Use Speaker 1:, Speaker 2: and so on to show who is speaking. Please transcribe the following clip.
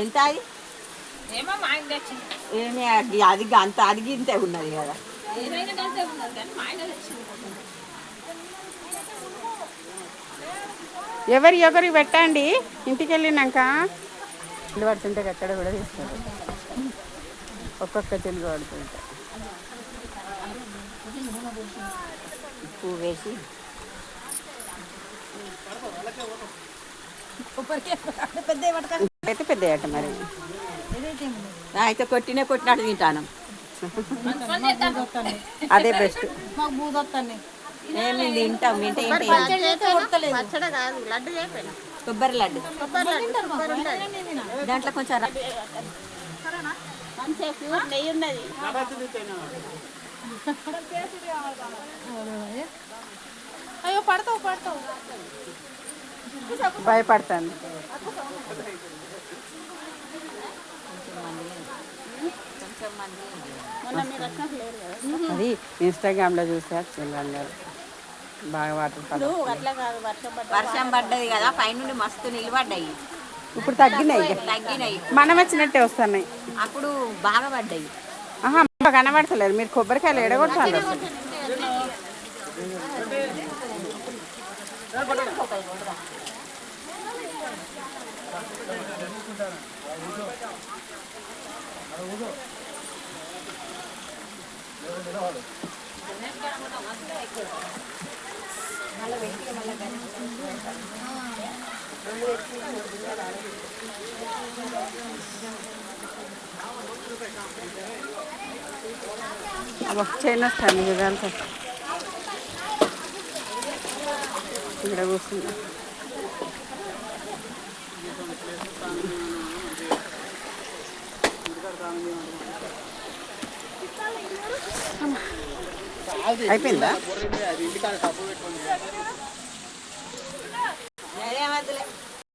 Speaker 1: ఎంత అది
Speaker 2: ఏమో మా ఆయన తెచ్చింది.
Speaker 1: ఏమి అది అంత అడిగింతే ఉన్నది కదా.
Speaker 2: ఏదైనా గంతే ఉన్నది కానీ మా ఆయన తెచ్చింది.
Speaker 3: ఎవరికి పెట్టండి ఇంటికి వెళ్ళినాక. ఇల్లు పడుతుంటే అక్కడ కూడా తీస్తారు, ఒక్కొక్క తెలుగు పడుతుంటే
Speaker 1: పువ్వు వేసి
Speaker 3: అయితే పెద్ద ఆట మరి.
Speaker 1: అయితే కొట్టినట్టు తింటాను.
Speaker 3: అదే బెస్ట్.
Speaker 1: ఏమి తింటాం తింటే కొబ్బరి లడ్డు దాంట్లో కొంచెం
Speaker 2: నెయ్యి ఉన్నది. అయ్యో పడతావు
Speaker 3: భయపడతాను. అది ఇన్స్టాగ్రామ్లో చూసా చిల్లన్నారు బాగా వాటర్
Speaker 1: వర్షం పడ్డది కదా, పైనుండి మస్తు నీళ్ళు పడ్డాయి.
Speaker 3: ఇప్పుడు తగ్గినాయి, మనం వచ్చినట్టే వస్తున్నాయి.
Speaker 1: అప్పుడు బాగా పడ్డాయి.
Speaker 3: ఆహా కనబడతలేదు. మీరు కొబ్బరికాయలు ఎడగొట్టాలి. చైన్ వస్తాను ఇదంతా ఇక్కడ కూర్చుందా. అయిపోయిందా?